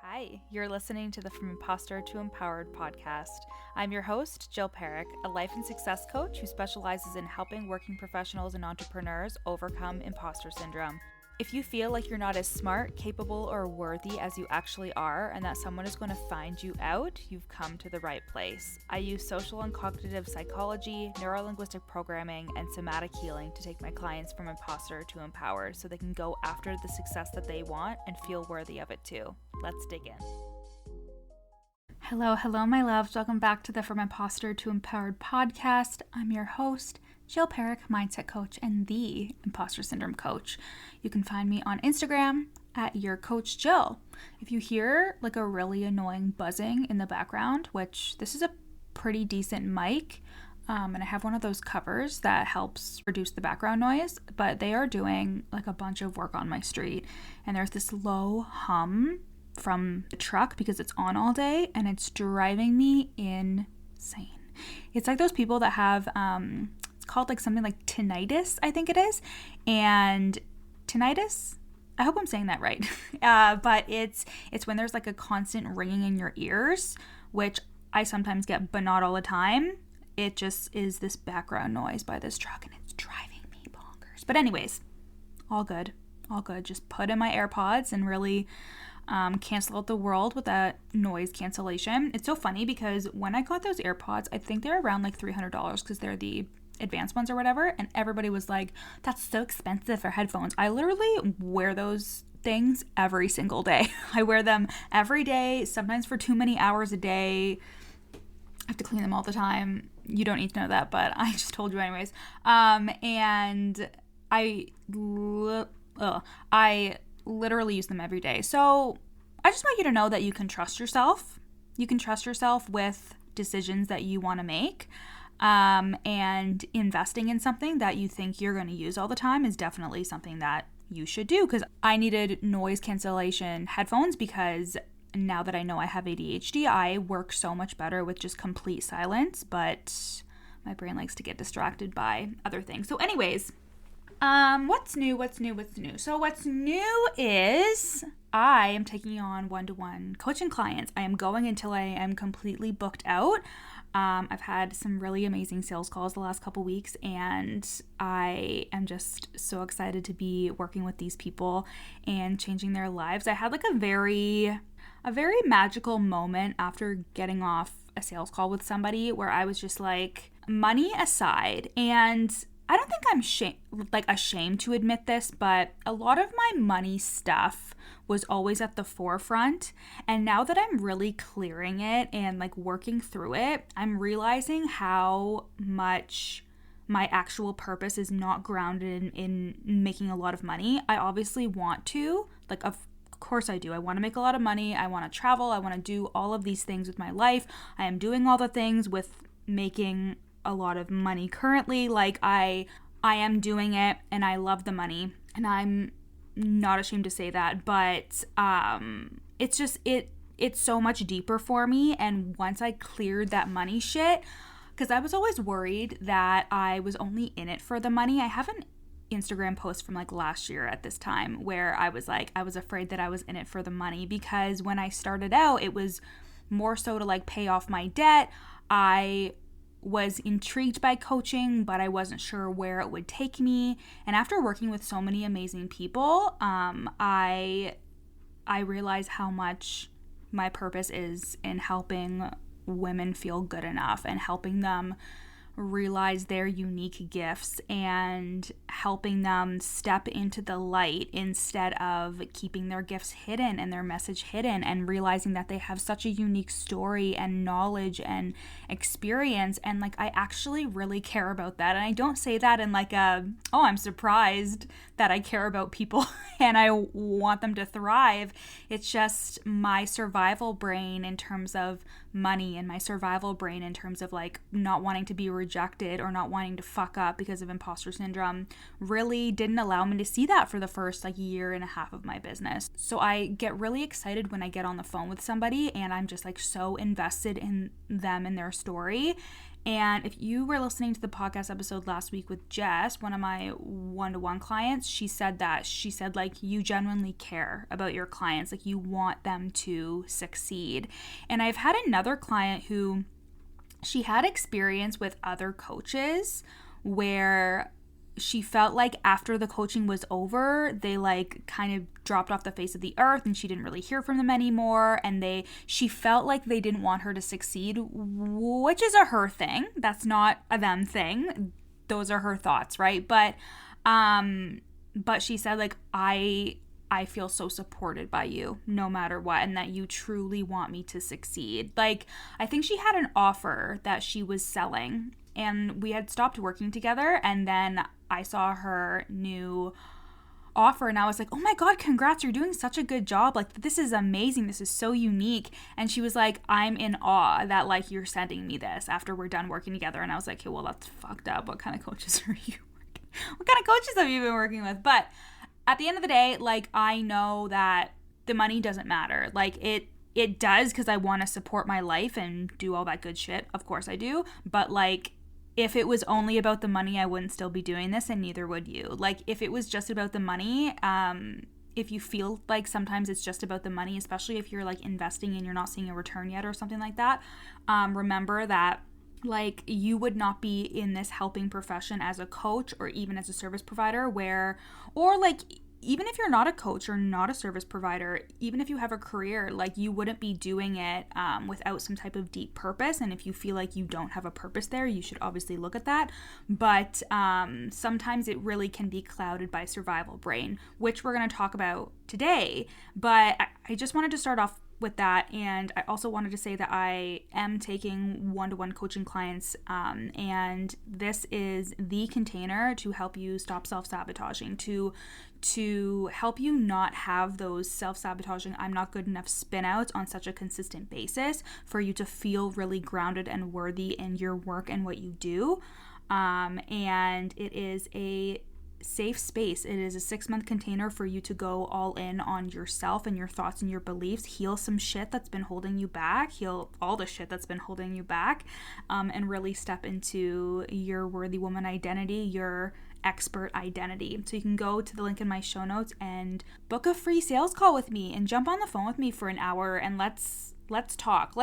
Hi, you're listening to the From Imposter to Empowered podcast. I'm your host, Jill Perrick, a life and success coach who specializes in helping working professionals and entrepreneurs overcome imposter syndrome. If you feel like you're not as smart, capable, or worthy as you actually are, and that someone is going to find you out, you've come to the right place. I use social and cognitive psychology, neurolinguistic programming, and somatic healing to take my clients from imposter to empowered so they can go after the success that they want and feel worthy of it too. Let's dig in. Hello, my loves. Welcome back to the From Imposter to Empowered podcast. I'm your host, Jill Perrick, mindset coach and the imposter syndrome coach. You can find me on Instagram at YourCoachJill. If you hear like a really annoying buzzing in the background, which this is a pretty decent mic, and I have one of those covers that helps reduce the background noise, but they are doing like a bunch of work on my street, and there's this low hum from the truck because it's on all day, and it's driving me insane. It's like those people that have called like something like tinnitus, I think it is. And tinnitus, I hope I'm saying that right. But it's when there's like a constant ringing in your ears, which I sometimes get, but not all the time. It just is this background noise by this truck, and it's driving me bonkers. But anyways, all good. Just put in my AirPods and really cancel out the world with that noise cancellation. It's so funny because when I got those AirPods, I think they're around like $300 because they're the advanced ones or whatever, and everybody was like, that's so expensive for headphones. I literally wear those things every single day. I wear them every day, sometimes for too many hours a day. I have to clean them all the time. You don't need to know that, but I just told you anyways. And I literally use them every day. So I just want you to know that you can trust yourself. You can trust yourself with decisions that you want to make. And investing in something that you think you're going to use all the time is definitely something that you should do, because I needed noise cancellation headphones because now that I know I have ADHD, I work so much better with just complete silence, but my brain likes to get distracted by other things. So anyways, what's new? So what's new is I am taking on one-to-one coaching clients. I am going until I am completely booked out. I've had some really amazing sales calls the last couple weeks, and I am just so excited to be working with these people and changing their lives. I had like a very magical moment after getting off a sales call with somebody where I was just like, money aside, and I don't think I'm ashamed to admit this, but a lot of my money stuff was always at the forefront. And now that I'm really clearing it and like working through it, I'm realizing how much my actual purpose is not grounded in making a lot of money. I obviously want to, like, of course I do. I want to make a lot of money. I want to travel. I want to do all of these things with my life. I am doing all the things with making a lot of money currently. Like I am doing it, and I love the money, and I'm not ashamed to say that, but it's just it's so much deeper for me. And once I cleared that money shit, because I was always worried that I was only in it for the money. I have an Instagram post from like last year at this time where I was afraid that I was in it for the money, because when I started out, it was more so to like pay off my debt. I was intrigued by coaching, but I wasn't sure where it would take me. And after working with so many amazing people, I realized how much my purpose is in helping women feel good enough and helping them realize their unique gifts and helping them step into the light instead of keeping their gifts hidden and their message hidden, and realizing that they have such a unique story and knowledge and experience. And like, I actually really care about that. And I don't say that in like I'm surprised that I care about people and I want them to thrive. It's just my survival brain in terms of money, and my survival brain in terms of like not wanting to be rejected or not wanting to fuck up because of imposter syndrome really didn't allow me to see that for the first like year and a half of my business. So I get really excited when I get on the phone with somebody and I'm just like so invested in them and their story. And if you were listening to the podcast episode last week with Jess, one of my one-to-one clients, she said like, you genuinely care about your clients. Like, you want them to succeed. And I've had another client who, she had experience with other coaches where she felt like after the coaching was over, they like kind of dropped off the face of the earth and she didn't really hear from them anymore. And she felt like they didn't want her to succeed, which is a her thing. That's not a them thing. Those are her thoughts, right? But she said, like, I feel so supported by you no matter what, and that you truly want me to succeed. Like, I think she had an offer that she was selling and we had stopped working together, and then I saw her new offer and I was like, oh my God, congrats, you're doing such a good job. Like, this is amazing. This is so unique. And she was like, I'm in awe that like you're sending me this after we're done working together. And I was like, okay, well, that's fucked up. What kind of coaches are you working? What kind of coaches have you been working with? But at the end of the day, like, I know that the money doesn't matter. Like, it does, because I want to support my life and do all that good shit. Of course I do. But like, if it was only about the money, I wouldn't still be doing this, and neither would you. Like, if it was just about the money, if you feel like sometimes it's just about the money, especially if you're like investing and you're not seeing a return yet or something like that, remember that like, you would not be in this helping profession as a coach or even as a service provider or like, even if you're not a coach or not a service provider, even if you have a career, like, you wouldn't be doing it without some type of deep purpose. And if you feel like you don't have a purpose there, you should obviously look at that. But sometimes it really can be clouded by survival brain, which we're going to talk about today. But I just wanted to start off with that, and I also wanted to say that I am taking one-to-one coaching clients, and this is the container to help you stop self-sabotaging, to help you not have those self-sabotaging I'm not good enough spin-outs on such a consistent basis, for you to feel really grounded and worthy in your work and what you do. And it is a safe space. It is a 6-month container for you to go all in on yourself and your thoughts and your beliefs, heal some shit that's been holding you back, heal all the shit that's been holding you back, and really step into your worthy woman identity, your expert identity. So you can go to the link in my show notes and book a free sales call with me and jump on the phone with me for an hour, and let's talk.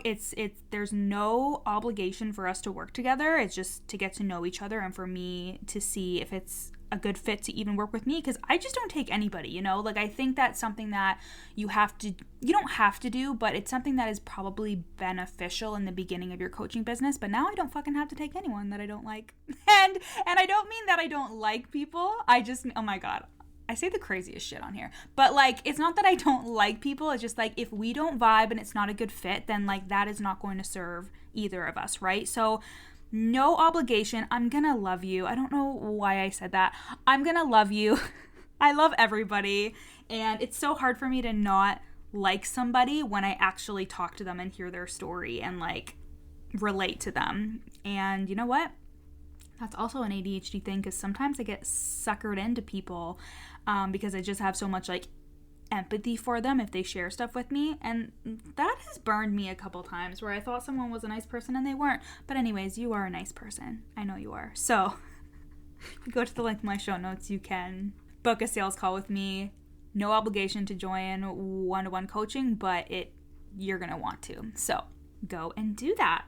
It's there's no obligation for us to work together. It's just to get to know each other and for me to see if it's a good fit to even work with me, because I just don't take anybody, you know? Like, I think that's something that you don't have to do, but it's something that is probably beneficial in the beginning of your coaching business. But now I don't fucking have to take anyone that I don't like. And I don't mean that I don't like people. I just, oh my God, I say the craziest shit on here, but like, it's not that I don't like people. It's just like, if we don't vibe and it's not a good fit, then like, that is not going to serve either of us, right? So no obligation. I'm gonna love you. I don't know why I said that. I'm gonna love you. I love everybody. And it's so hard for me to not like somebody when I actually talk to them and hear their story and like relate to them. And you know what? That's also an ADHD thing, because sometimes I get suckered into people because I just have so much like empathy for them if they share stuff with me, and that has burned me a couple times where I thought someone was a nice person and they weren't. But anyways, you are a nice person. I know you are. So if you go to the link in my show notes, you can book a sales call with me. No obligation to join one-to-one coaching, but you're gonna want to. So go and do that.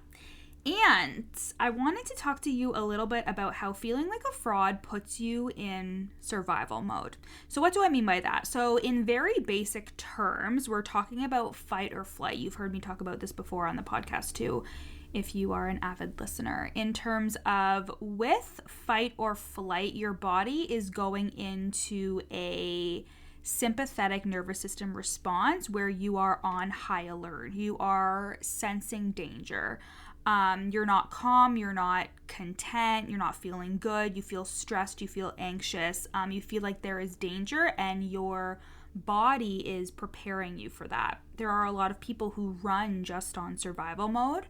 And I wanted to talk to you a little bit about how feeling like a fraud puts you in survival mode. So what do I mean by that? So in very basic terms, we're talking about fight or flight. You've heard me talk about this before on the podcast too, if you are an avid listener. In terms of with fight or flight, your body is going into a sympathetic nervous system response where you are on high alert. You are sensing danger. You're not calm, you're not content, you're not feeling good, you feel stressed, you feel anxious, you feel like there is danger, and your body is preparing you for that. There are a lot of people who run just on survival mode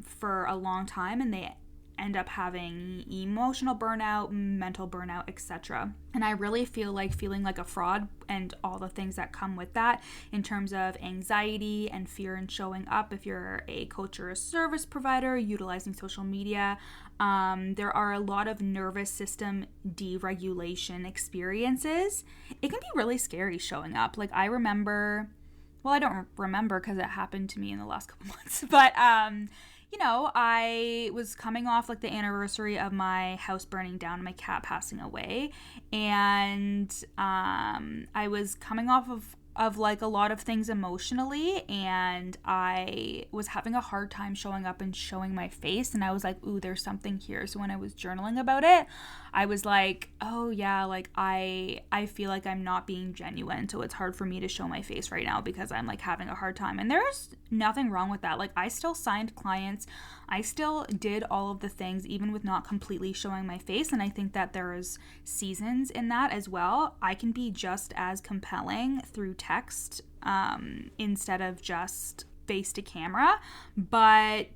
for a long time, and they end up having emotional burnout, mental burnout, etc. And I really feel like feeling like a fraud and all the things that come with that in terms of anxiety and fear in showing up if you're a coach or a service provider utilizing social media. There are a lot of nervous system deregulation experiences. It can be really scary showing up. Like I remember, well, I don't remember because it happened to me in the last couple months, but I was coming off like the anniversary of my house burning down and my cat passing away. And I was coming off of like a lot of things emotionally, and I was having a hard time showing up and showing my face, and I was like, ooh, there's something here. So when I was journaling about it, I was like, oh yeah, like I feel like I'm not being genuine, so it's hard for me to show my face right now because I'm like having a hard time. And there's nothing wrong with that. Like I still signed clients, I still did all of the things even with not completely showing my face, and I think that there's seasons in that as well. I can be just as compelling through text instead of just face to camera, but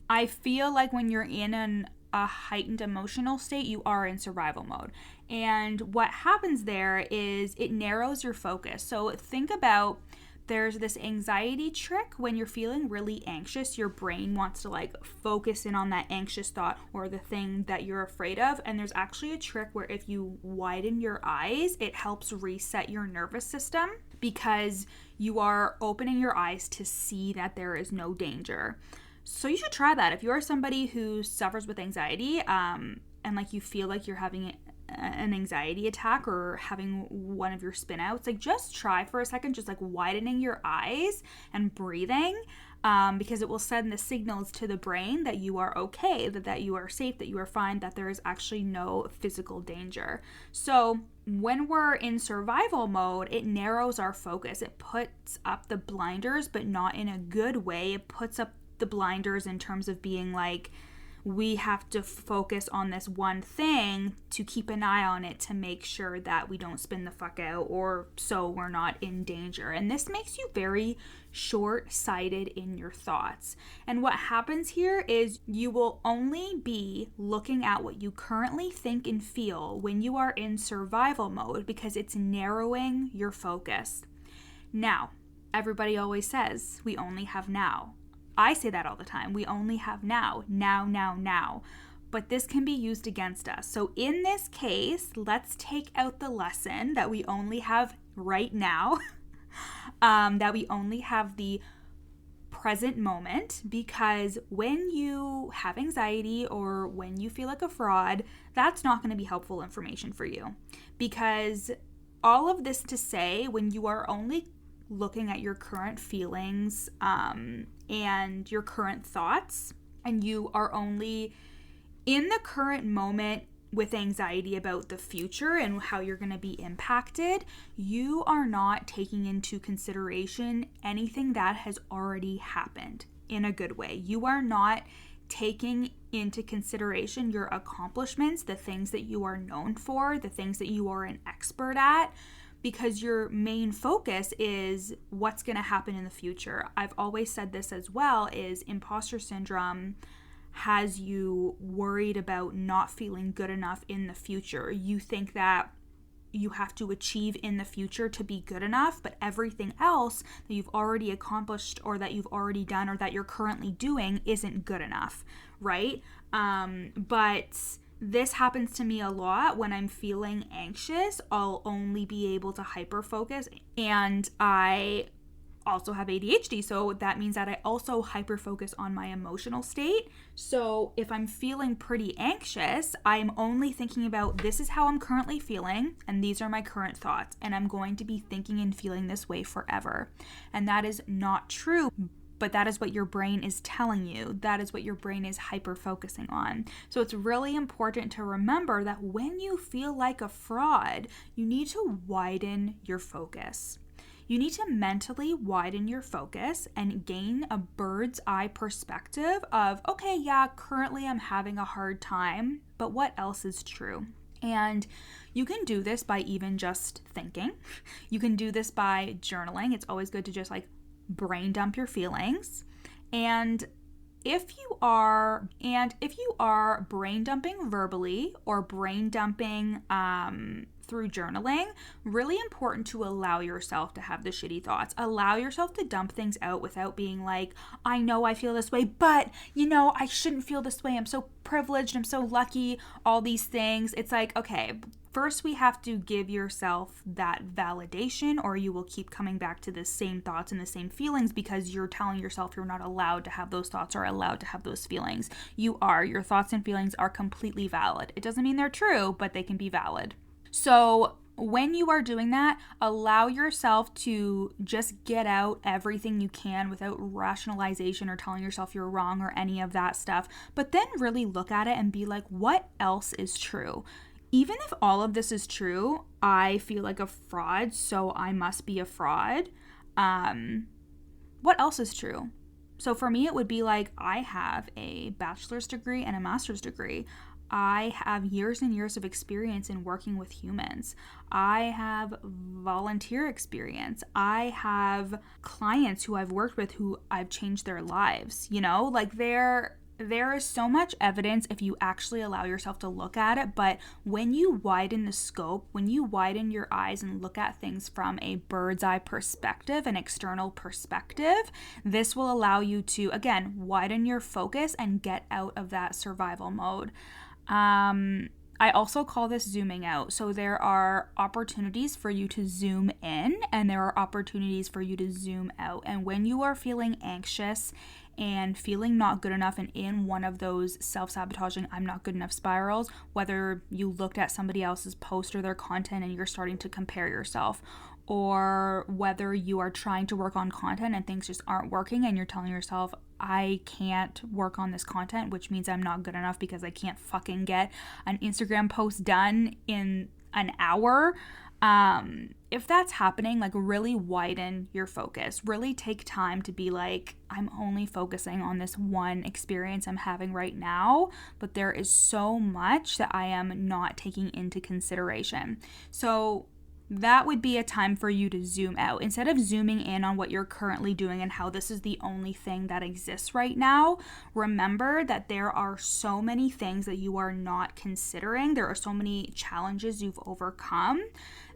I feel like when you're in a heightened emotional state, you are in survival mode. And what happens there is it narrows your focus. So think about, there's this anxiety trick. When you're feeling really anxious, your brain wants to like focus in on that anxious thought or the thing that you're afraid of. And there's actually a trick where if you widen your eyes, it helps reset your nervous system because you are opening your eyes to see that there is no danger. So you should try that. If you are somebody who suffers with anxiety and like you feel like you're having an anxiety attack or having one of your spin outs, like just try for a second, just like widening your eyes and breathing, because it will send the signals to the brain that you are okay, that you are safe, that you are fine, that there is actually no physical danger. So when we're in survival mode, it narrows our focus. It puts up the blinders, but not in a good way. It puts up the blinders in terms of being like, we have to focus on this one thing to keep an eye on it to make sure that we don't spin the fuck out or so we're not in danger. And this makes you very short-sighted in your thoughts. And what happens here is you will only be looking at what you currently think and feel when you are in survival mode because it's narrowing your focus. Now, everybody always says we only have now. I say that all the time. We only have now. But this can be used against us. So in this case, let's take out the lesson that we only have right now, that we only have the present moment, because when you have anxiety or when you feel like a fraud, that's not going to be helpful information for you. Because all of this to say, when you are only looking at your current feelings and your current thoughts, and you are only in the current moment with anxiety about the future and how you're going to be impacted, you are not taking into consideration anything that has already happened in a good way. You are not taking into consideration your accomplishments, the things that you are known for, the things that you are an expert at, because your main focus is what's going to happen in the future. I've always said this as well, is imposter syndrome has you worried about not feeling good enough in the future. You think that you have to achieve in the future to be good enough, but everything else that you've already accomplished or that you've already done or that you're currently doing isn't good enough, right? But this happens to me a lot. When I'm feeling anxious, I'll only be able to hyper focus, and I also have ADHD, so that means that I also hyper focus on my emotional state. So if I'm feeling pretty anxious, I'm only thinking about, this is how I'm currently feeling and these are my current thoughts, and I'm going to be thinking and feeling this way forever. And that is not true. But that is what your brain is telling you. That is what your brain is hyper-focusing on. So it's really important to remember that when you feel like a fraud, you need to widen your focus. You need to mentally widen your focus and gain a bird's eye perspective of, okay, yeah, currently I'm having a hard time, but what else is true? And you can do this by even just thinking. You can do this by journaling. It's always good to just like brain dump your feelings. And if you are brain dumping verbally or brain dumping through journaling, really important to allow yourself to have the shitty thoughts. Allow yourself to dump things out without being like, I know I feel this way, but I shouldn't feel this way. I'm so privileged. I'm so lucky. All these things. It's like, okay, first we have to give yourself that validation, or you will keep coming back to the same thoughts and the same feelings because you're telling yourself you're not allowed to have those thoughts or allowed to have those feelings. You are. Your thoughts and feelings are completely valid. It doesn't mean they're true, but they can be valid. So when you are doing that, allow yourself to just get out everything you can without rationalization or telling yourself you're wrong or any of that stuff. But then really look at it and be like, what else is true? Even if all of this is true, I feel like a fraud, so I must be a fraud. What else is true? So for me, it would be like, I have a bachelor's degree and a master's degree. I have years and years of experience in working with humans. I have volunteer experience. I have clients who I've worked with who I've changed their lives. Like there is so much evidence if you actually allow yourself to look at it. But when you widen the scope, when you widen your eyes and look at things from a bird's eye perspective, an external perspective, this will allow you to, again, widen your focus and get out of that survival mode. I also call this zooming out. So there are opportunities for you to zoom in and there are opportunities for you to zoom out. And when you are feeling anxious and feeling not good enough and in one of those self-sabotaging I'm not good enough spirals, whether you looked at somebody else's post or their content and you're starting to compare yourself, or whether you are trying to work on content and things just aren't working and you're telling yourself, I can't work on this content, which means I'm not good enough because I can't fucking get an Instagram post done in an hour. If that's happening, like really widen your focus. Really take time to be like, I'm only focusing on this one experience I'm having right now, but there is so much that I am not taking into consideration. So that would be a time for you to zoom out. Instead of zooming in on what you're currently doing and how this is the only thing that exists right now, remember that there are so many things that you are not considering. There are so many challenges you've overcome.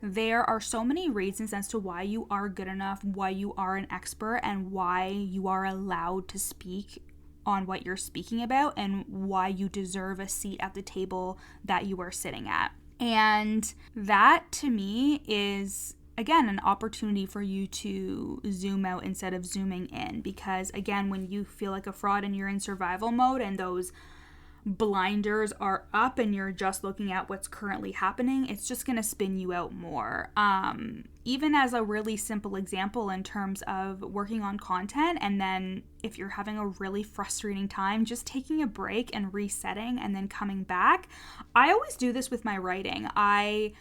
There are so many reasons as to why you are good enough, why you are an expert, and why you are allowed to speak on what you're speaking about, and why you deserve a seat at the table that you are sitting at. And that to me is, again, an opportunity for you to zoom out instead of zooming in. Because again, when you feel like a fraud and you're in survival mode and those blinders are up and you're just looking at what's currently happening, it's just going to spin you out more. Even as a really simple example in terms of working on content, and then if you're having a really frustrating time, just taking a break and resetting and then coming back. I always do this with my writing. I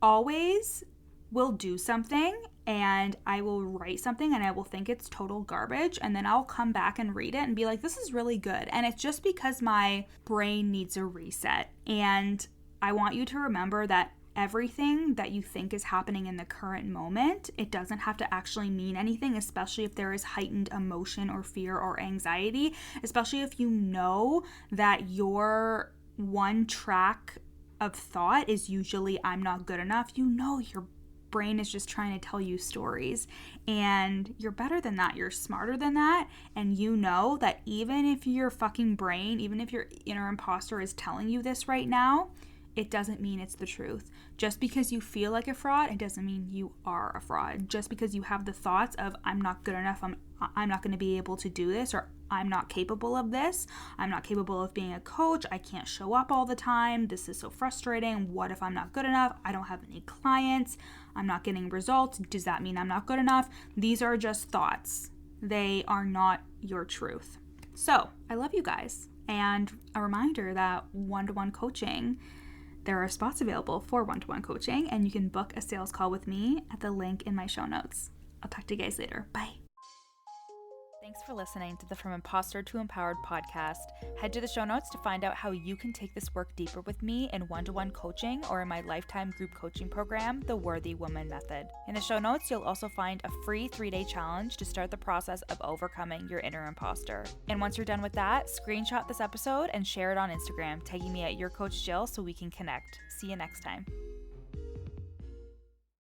always will do something and I will write something and I will think it's total garbage, and then I'll come back and read it and be like, this is really good. And it's just because my brain needs a reset. And I want you to remember that everything that you think is happening in the current moment, it doesn't have to actually mean anything, especially if there is heightened emotion or fear or anxiety, especially if you know that your one track of thought is usually I'm not good enough. You know your brain is just trying to tell you stories, and you're better than that. You're smarter than that, and you know that even if your fucking brain, even if your inner imposter is telling you this right now, it doesn't mean it's the truth. Just because you feel like a fraud, it doesn't mean you are a fraud. Just because you have the thoughts of I'm not good enough, I'm not going to be able to do this, or I'm not capable of this, I'm not capable of being a coach, I can't show up all the time, this is so frustrating, what if I'm not good enough, I don't have any clients, I'm not getting results, does that mean I'm not good enough? These are just thoughts. They are not your truth. So, I love you guys. And a reminder that one-to-one coaching, there are spots available for one-to-one coaching, and you can book a sales call with me at the link in my show notes. I'll talk to you guys later. Bye. Thanks for listening to the From Imposter to Empowered podcast. Head to the show notes to find out how you can take this work deeper with me in one-to-one coaching or in my lifetime group coaching program, The Worthy Woman Method. In the show notes, you'll also find a free 3-day challenge to start the process of overcoming your inner imposter. And once you're done with that, screenshot this episode and share it on Instagram, tagging me at YourCoachJill so we can connect. See you next time.